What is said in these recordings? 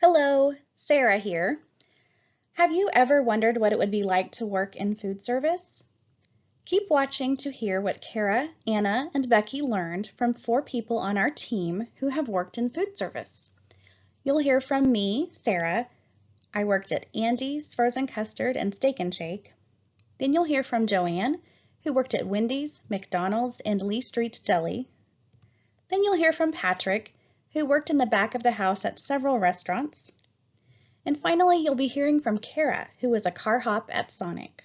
Hello, Sarah here. Have you ever wondered what it would be like to work in food service? Keep watching to hear what Kara, Anna, and Becky learned from 4 people on our team who have worked in food service. You'll hear from me, Sarah. I worked at Andy's Frozen Custard and Steak and Shake. Then you'll hear from Joanne, who worked at Wendy's, McDonald's, and Lee Street Deli. Then you'll hear from Patrick, who worked in the back of the house at several restaurants. And finally, you'll be hearing from Kara, who was a car hop at Sonic.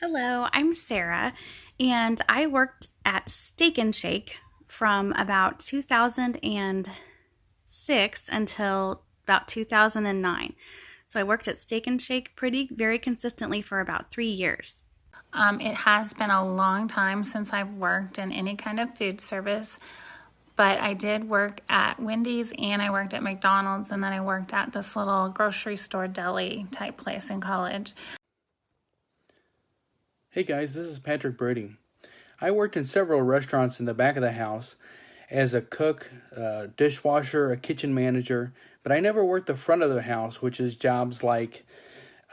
Hello, I'm Sarah, and I worked at Steak and Shake from about 2006 until about 2009. So I worked at Steak and Shake very consistently for about 3 years. It has been a long time since I've worked in any kind of food service, but I did work at Wendy's and I worked at McDonald's, and then I worked at this little grocery store deli type place in college. Hey guys, this is Patrick Brady. I worked in several restaurants in the back of the house as a cook, a dishwasher, a kitchen manager, but I never worked the front of the house, which is jobs like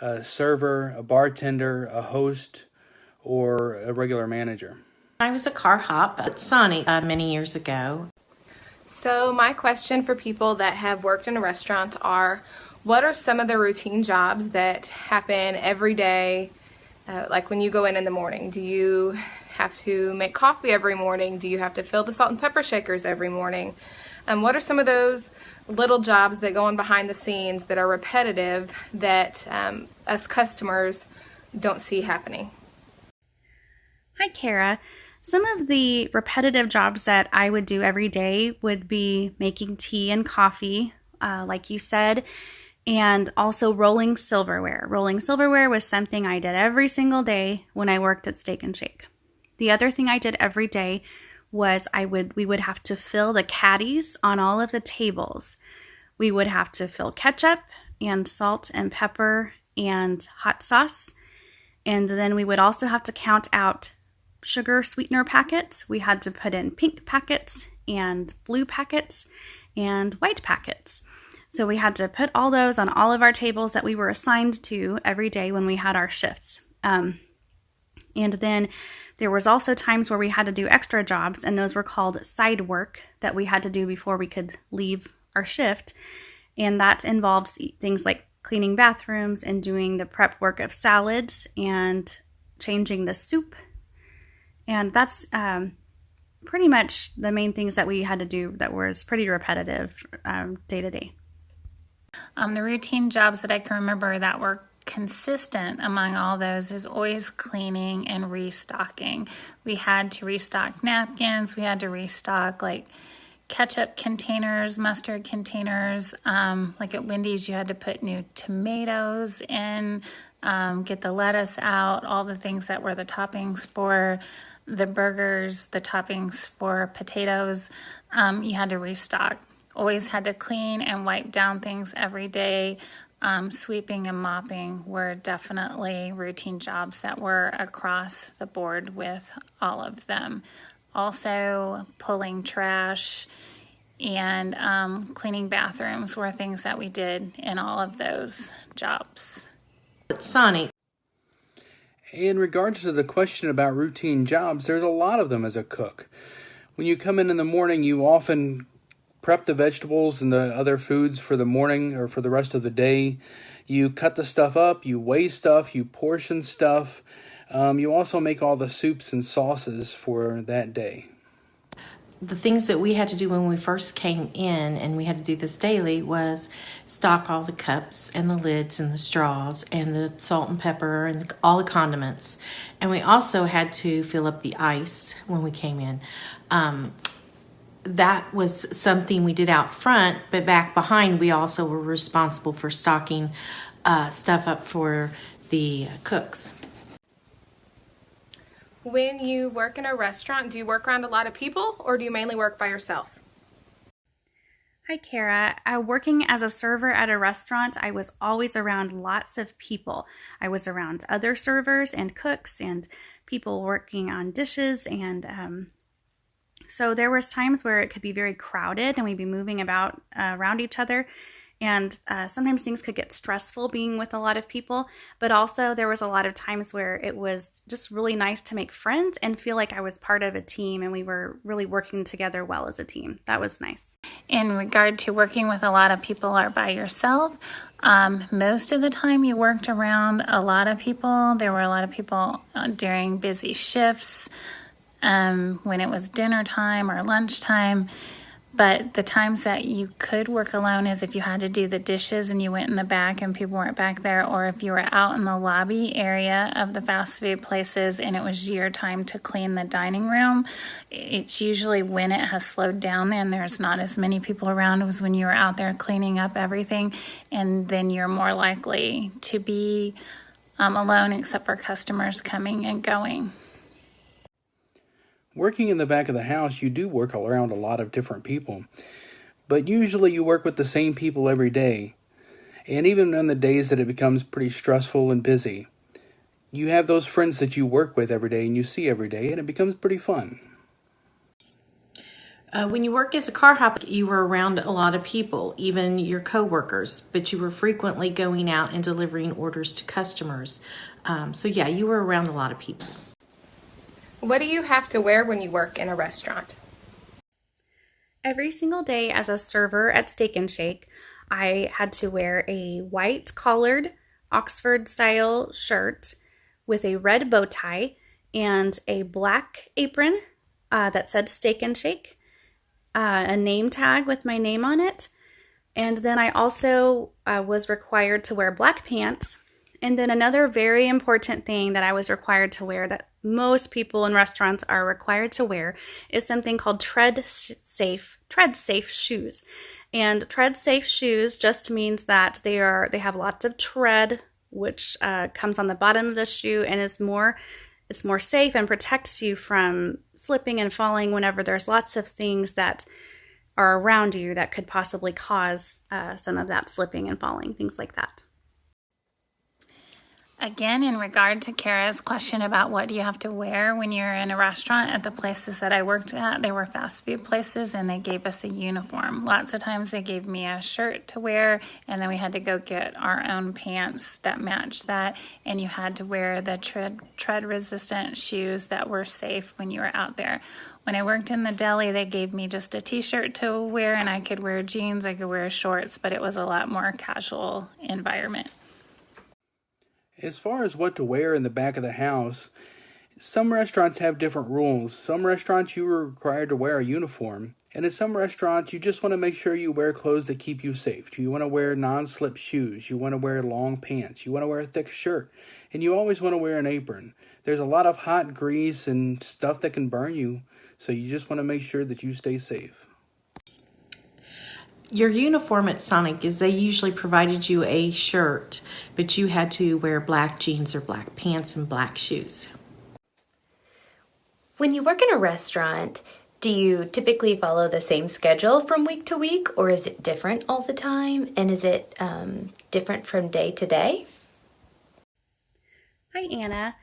a server, a bartender, a host, or a regular manager. I was a car hop at Sonic many years ago. So my question for people that have worked in a restaurant are, what are some of the routine jobs that happen every day? Like when you go in the morning, do you have to make coffee every morning? Do you have to fill the salt and pepper shakers every morning? What are some of those little jobs that go on behind the scenes that are repetitive that us customers don't see happening? Hi, Kara. Some of the repetitive jobs that I would do every day would be making tea and coffee, like you said, and also rolling silverware. Rolling silverware was something I did every single day when I worked at Steak and Shake. The other thing I did every day was we would have to fill the caddies on all of the tables. We would have to fill ketchup and salt and pepper and hot sauce. And then we would also have to count out sugar sweetener packets. We had to put in pink packets and blue packets and white packets. So we had to put all those on all of our tables that we were assigned to every day when we had our shifts. And then there was also times where we had to do extra jobs, and those were called side work that we had to do before we could leave our shift. And that involved things like cleaning bathrooms and doing the prep work of salads and changing the soup. And that's pretty much the main things that we had to do that was pretty repetitive day to day. The routine jobs that I can remember that were consistent among all those is always cleaning and restocking. We had to restock napkins. We had to restock like ketchup containers, mustard containers. Like at Wendy's, you had to put new tomatoes in, get the lettuce out, all the things that were the toppings for the burgers, the toppings for potatoes. You had to restock. Always had to clean and wipe down things every day. Sweeping and mopping were definitely routine jobs that were across the board with all of them. Also, pulling trash and cleaning bathrooms were things that we did in all of those jobs. Sonic. In regards to the question about routine jobs, there's a lot of them as a cook. When you come in the morning, you often prep the vegetables and the other foods for the morning or for the rest of the day. You cut the stuff up, you weigh stuff, you portion stuff. You also make all the soups and sauces for that day. The things that we had to do when we first came in, and we had to do this daily, was stock all the cups and the lids and the straws and the salt and pepper and all the condiments. And we also had to fill up the ice when we came in. That was something we did out front, but back behind we also were responsible for stocking stuff up for the cooks. When you work in a restaurant, do you work around a lot of people or do you mainly work by yourself? Hi, Kara. Working as a server at a restaurant, I was always around lots of people. I was around other servers and cooks and people working on dishes and So there was times where it could be very crowded and we'd be moving about around each other. And sometimes things could get stressful being with a lot of people, but also there was a lot of times where it was just really nice to make friends and feel like I was part of a team and we were really working together well as a team. That was nice. In regard to working with a lot of people or by yourself, most of the time you worked around a lot of people. There were a lot of people during busy shifts, when it was dinner time or lunchtime. But the times that you could work alone is if you had to do the dishes and you went in the back and people weren't back there, or if you were out in the lobby area of the fast food places and it was your time to clean the dining room. It's usually when it has slowed down and there's not as many people around as when you were out there cleaning up everything, and then you're more likely to be alone except for customers coming and going. Working in the back of the house, you do work around a lot of different people, but usually you work with the same people every day. And even on the days that it becomes pretty stressful and busy, you have those friends that you work with every day and you see every day, and it becomes pretty fun. When you work as a car hop, you were around a lot of people, even your coworkers, but you were frequently going out and delivering orders to customers. So yeah, you were around a lot of people. What do you have to wear when you work in a restaurant? Every single day as a server at Steak and Shake, I had to wear a white collared Oxford style shirt with a red bow tie and a black apron that said Steak and Shake, a name tag with my name on it. And then I also was required to wear black pants. And then another very important thing that I was required to wear that most people in restaurants are required to wear is something called tread safe shoes. And tread safe shoes just means that they have lots of tread, which comes on the bottom of the shoe, and it's more safe and protects you from slipping and falling whenever there's lots of things that are around you that could possibly cause some of that slipping and falling, things like that. Again, in regard to Kara's question about what do you have to wear when you're in a restaurant, at the places that I worked at, they were fast food places and they gave us a uniform. Lots of times they gave me a shirt to wear, and then we had to go get our own pants that matched that, and you had to wear the tread resistant shoes that were safe when you were out there. When I worked in the deli, they gave me just a t-shirt to wear, and I could wear jeans, I could wear shorts, but it was a lot more casual environment. As far as what to wear in the back of the house, some restaurants have different rules. Some restaurants you are required to wear a uniform, and in some restaurants you just want to make sure you wear clothes that keep you safe. You want to wear non-slip shoes, you want to wear long pants, you want to wear a thick shirt, and you always want to wear an apron. There's a lot of hot grease and stuff that can burn you, so you just want to make sure that you stay safe. Your uniform at Sonic is they usually provided you a shirt, but you had to wear black jeans or black pants and black shoes. When you work in a restaurant, do you typically follow the same schedule from week to week, or is it different all the time? And is it different from day to day? Hi, Anna.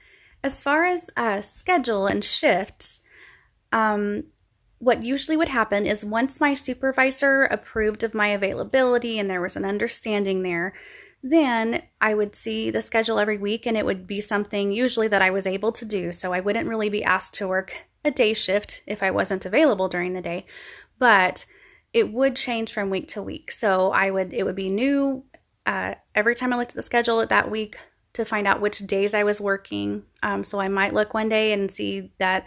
As far as schedule and shifts, what usually would happen is once my supervisor approved of my availability and there was an understanding there, then I would see the schedule every week, and it would be something usually that I was able to do. So I wouldn't really be asked to work a day shift if I wasn't available during the day, but it would change from week to week. So it would be new every time I looked at the schedule that week to find out which days I was working. So I might look one day and see that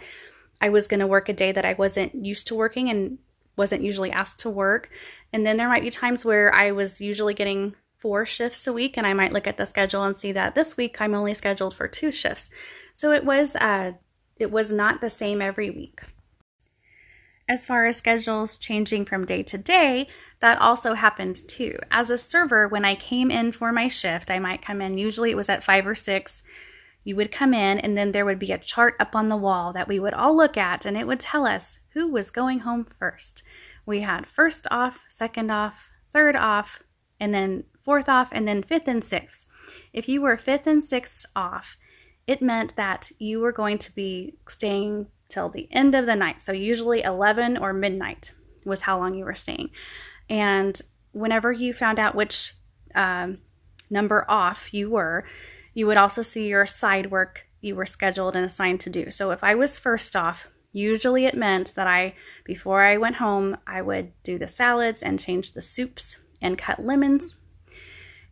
I was going to work a day that I wasn't used to working and wasn't usually asked to work. And then there might be times where I was usually getting 4 shifts a week, and I might look at the schedule and see that this week I'm only scheduled for 2 shifts. So it was not the same every week. As far as schedules changing from day to day, that also happened too. As a server, when I came in for my shift, I might come in, usually it was at 5 or 6. You would come in, and then there would be a chart up on the wall that we would all look at, and it would tell us who was going home first. We had first off, second off, third off, and then fourth off, and then fifth and sixth. If you were fifth and sixth off, it meant that you were going to be staying till the end of the night. So usually 11 or midnight was how long you were staying. And whenever you found out which number off you were, you would also see your side work you were scheduled and assigned to do. So if I was first off, usually it meant that before I went home, I would do the salads and change the soups and cut lemons.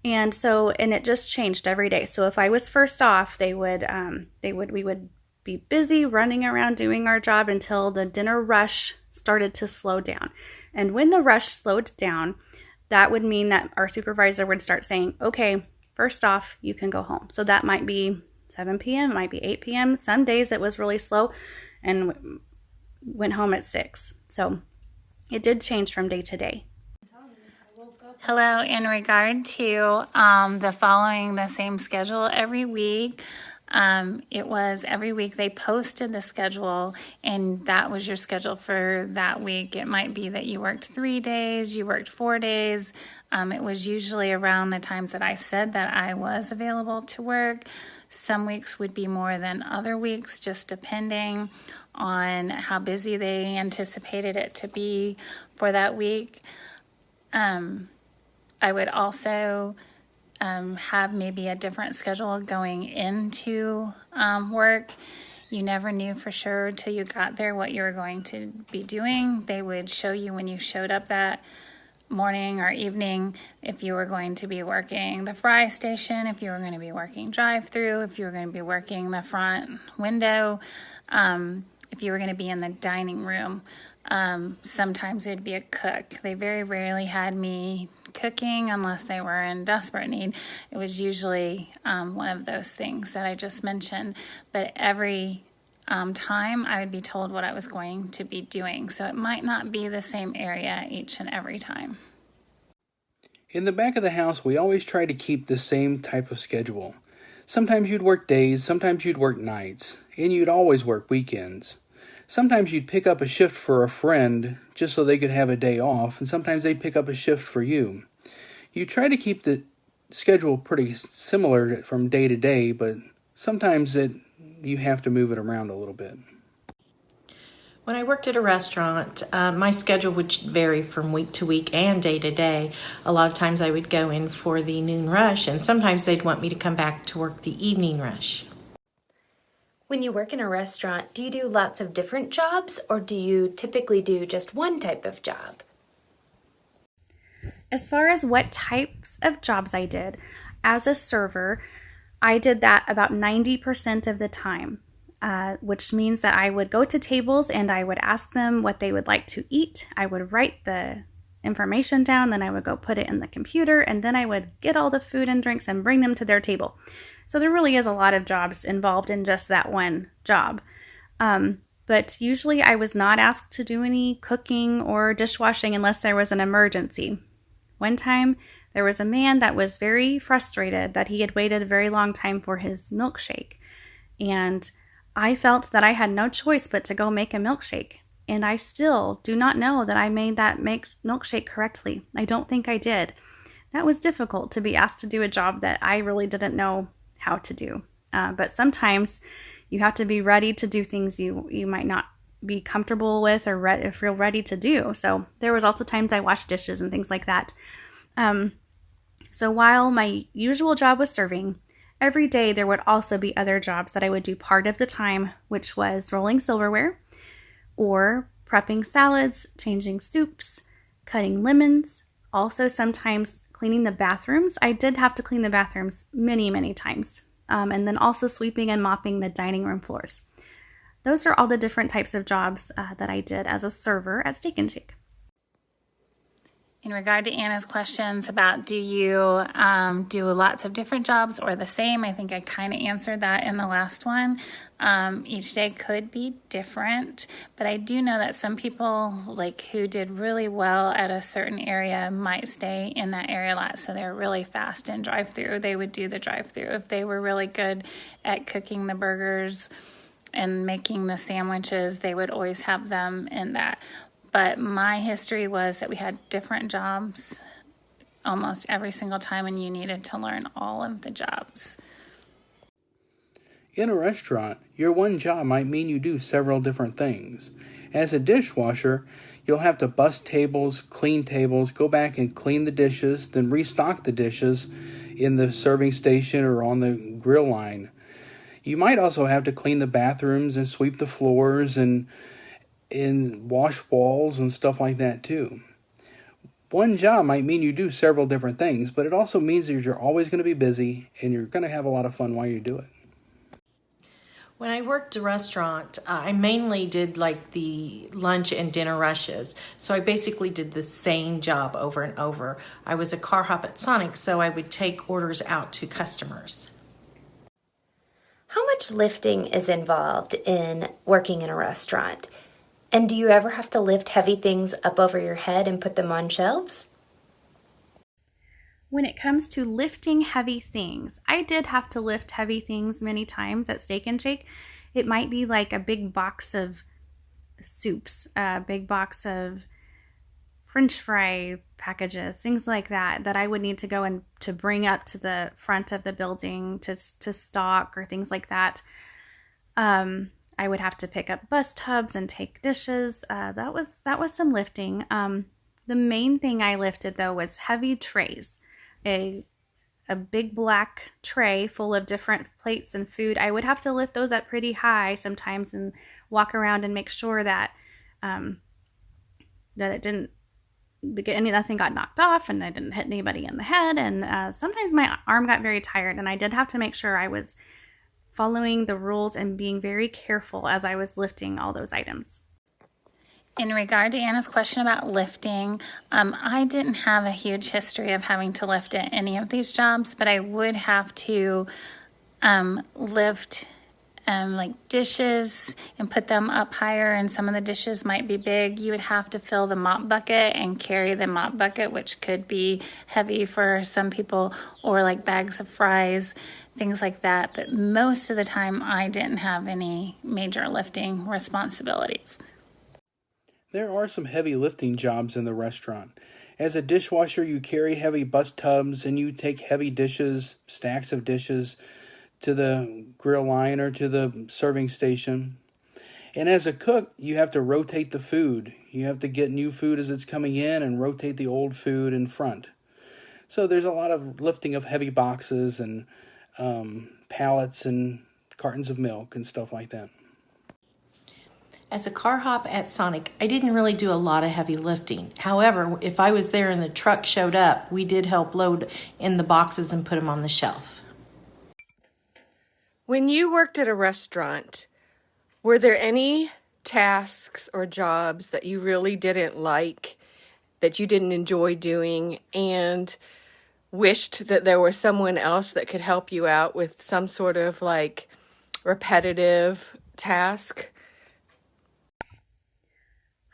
And it just changed every day. So if I was first off, we would be busy running around doing our job until the dinner rush started to slow down. And when the rush slowed down, that would mean that our supervisor would start saying, okay, first off, you can go home. So that might be 7 p.m., it might be 8 p.m. Some days it was really slow and went home at 6. So it did change from day to day. Hello, in regard to the following the same schedule every week, it was every week they posted the schedule, and that was your schedule for that week. It might be that you worked 3 days, you worked 4 days. It was usually around the times that I said that I was available to work. Some weeks would be more than other weeks, just depending on how busy they anticipated it to be for that week. I would also have maybe a different schedule going into work. You never knew for sure till you got there what you were going to be doing. They would show you when you showed up that morning or evening if you were going to be working the fry station, if you were going to be working drive-through, if you were going to be working the front window, if you were going to be in the dining room. Sometimes it'd be a cook. They very rarely had me cooking unless they were in desperate need. It was usually one of those things that I just mentioned. But every time I would be told what I was going to be doing. So it might not be the same area each and every time. In the back of the house, we always try to keep the same type of schedule. Sometimes you'd work days, sometimes you'd work nights, and you'd always work weekends. Sometimes you'd pick up a shift for a friend just so they could have a day off, and sometimes they'd pick up a shift for you. You try to keep the schedule pretty similar from day to day, but sometimes you have to move it around a little bit. When I worked at a restaurant, my schedule would vary from week to week and day to day. A lot of times I would go in for the noon rush, and sometimes they'd want me to come back to work the evening rush. When you work in a restaurant, do you do lots of different jobs, or do you typically do just one type of job? As far as what types of jobs I did, as a server, I did that about 90% of the time, which means that I would go to tables and I would ask them what they would like to eat. I would write the information down, then I would go put it in the computer, and then I would get all the food and drinks and bring them to their table. So there really is a lot of jobs involved in just that one job. But usually I was not asked to do any cooking or dishwashing unless there was an emergency. One time there was a man that was very frustrated that he had waited a very long time for his milkshake. And I felt that I had no choice but to go make a milkshake. And I still do not know that I made that milkshake correctly. I don't think I did. That was difficult to be asked to do a job that I really didn't know how to do. But sometimes you have to be ready to do things you might not be comfortable with or feel ready to do. So there was also times I washed dishes and things like that. So while my usual job was serving, every day there would also be other jobs that I would do part of the time, which was rolling silverware or prepping salads, changing soups, cutting lemons, also sometimes cleaning the bathrooms. I did have to clean the bathrooms many, many times. And then also sweeping and mopping the dining room floors. Those are all the different types of jobs that I did as a server at Steak and Shake. In regard to Anna's questions about do you do lots of different jobs or the same, I think I kind of answered that in the last one. Each day could be different, but I do know that some people who did really well at a certain area might stay in that area a lot. So they're really fast in drive-through. They would do the drive-through. If they were really good at cooking the burgers and making the sandwiches, they would always have them in that. But my history was that we had different jobs almost every single time, and you needed to learn all of the jobs. In a restaurant, your one job might mean you do several different things. As a dishwasher, you'll have to bust tables, clean tables, go back and clean the dishes, then restock the dishes in the serving station or on the grill line. You might also have to clean the bathrooms and sweep the floors and wash walls and stuff like that too. One job might mean you do several different things, but it also means that you're always going to be busy and you're going to have a lot of fun while you do it. When I worked a restaurant, I mainly did like the lunch and dinner rushes. So I basically did the same job over and over. I was a car hop at Sonic, so I would take orders out to customers. How much lifting is involved in working in a restaurant? And do you ever have to lift heavy things up over your head and put them on shelves? When it comes to lifting heavy things, I did have to lift heavy things many times at Steak and Shake. It might be like a big box of soups, a big box of French fry packages, things like that I would need to go and to bring up to the front of the building to stock or things like that. I would have to pick up bus tubs and take dishes. That was some lifting. The main thing I lifted though was heavy trays. A big black tray full of different plates and food. I would have to lift those up pretty high sometimes and walk around and make sure that that it didn't nothing got knocked off and I didn't hit anybody in the head. And sometimes my arm got very tired, and I did have to make sure I was following the rules and being very careful as I was lifting all those items. In regard to Anna's question about lifting, I didn't have a huge history of having to lift at any of these jobs, but I would have to lift like dishes and put them up higher, and some of the dishes might be big. You would have to fill the mop bucket and carry the mop bucket, which could be heavy for some people, or like bags of fries, things like that. But most of the time, I didn't have any major lifting responsibilities. There are some heavy lifting jobs in the restaurant. As a dishwasher, you carry heavy bus tubs and you take heavy dishes, stacks of dishes, to the grill line or to the serving station. And as a cook, you have to rotate the food. You have to get new food as it's coming in and rotate the old food in front. So there's a lot of lifting of heavy boxes and pallets and cartons of milk and stuff like that. As a car hop at Sonic, I didn't really do a lot of heavy lifting. However, if I was there and the truck showed up, we did help load in the boxes and put them on the shelf. When you worked at a restaurant, were there any tasks or jobs that you really didn't like, that you didn't enjoy doing, and wished that there was someone else that could help you out with some sort of like repetitive task?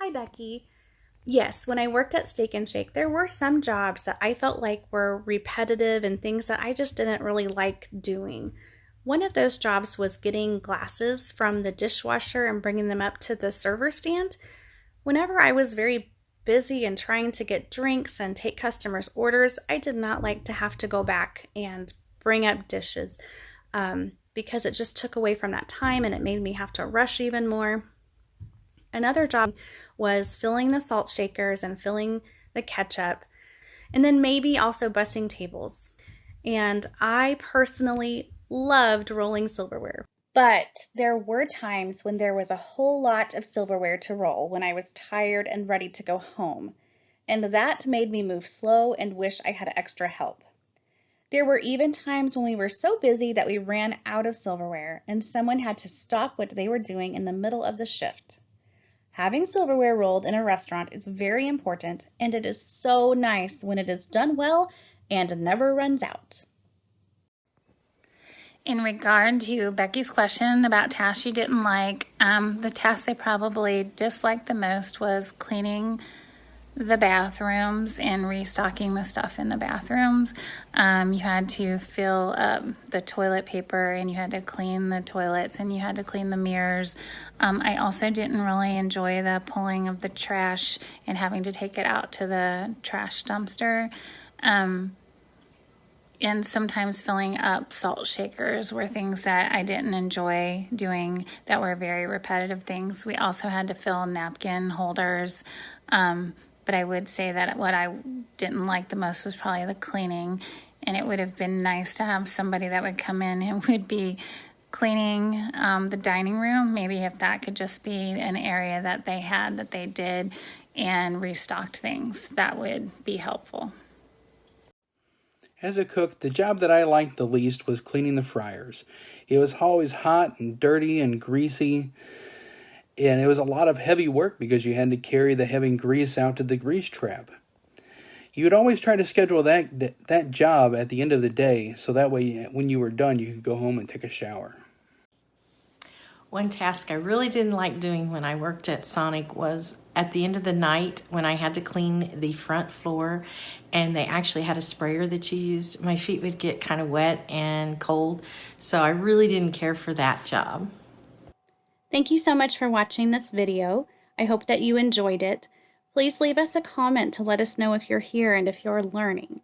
Hi, Becky. Yes, when I worked at Steak and Shake, there were some jobs that I felt like were repetitive and things that I just didn't really like doing. One of those jobs was getting glasses from the dishwasher and bringing them up to the server stand. Whenever I was very busy and trying to get drinks and take customers' orders, I did not like to have to go back and bring up dishes because it just took away from that time and it made me have to rush even more. Another job was filling the salt shakers and filling the ketchup, and then maybe also bussing tables. And I personally loved rolling silverware. But there were times when there was a whole lot of silverware to roll when I was tired and ready to go home. And that made me move slow and wish I had extra help. There were even times when we were so busy that we ran out of silverware and someone had to stop what they were doing in the middle of the shift. Having silverware rolled in a restaurant is very important, and it is so nice when it is done well and never runs out. In regard to Becky's question about tasks you didn't like, the task I probably disliked the most was cleaning the bathrooms and restocking the stuff in the bathrooms. You had to fill up the toilet paper and you had to clean the toilets and you had to clean the mirrors. I also didn't really enjoy the pulling of the trash and having to take it out to the trash dumpster. And sometimes filling up salt shakers were things that I didn't enjoy doing, that were very repetitive things. We also had to fill napkin holders, but I would say that what I didn't like the most was probably the cleaning, and it would have been nice to have somebody that would come in and would be cleaning the dining room. Maybe if that could just be an area that they had that they did and restocked things, that would be helpful. As a cook, the job that I liked the least was cleaning the fryers. It was always hot and dirty and greasy, and it was a lot of heavy work because you had to carry the heavy grease out to the grease trap. You would always try to schedule that job at the end of the day, so that way when you were done you could go home and take a shower. One task I really didn't like doing when I worked at Sonic was at the end of the night when I had to clean the front floor and they actually had a sprayer that you used. My feet would get kind of wet and cold, so I really didn't care for that job. Thank you so much for watching this video. I hope that you enjoyed it. Please leave us a comment to let us know if you're here and if you're learning.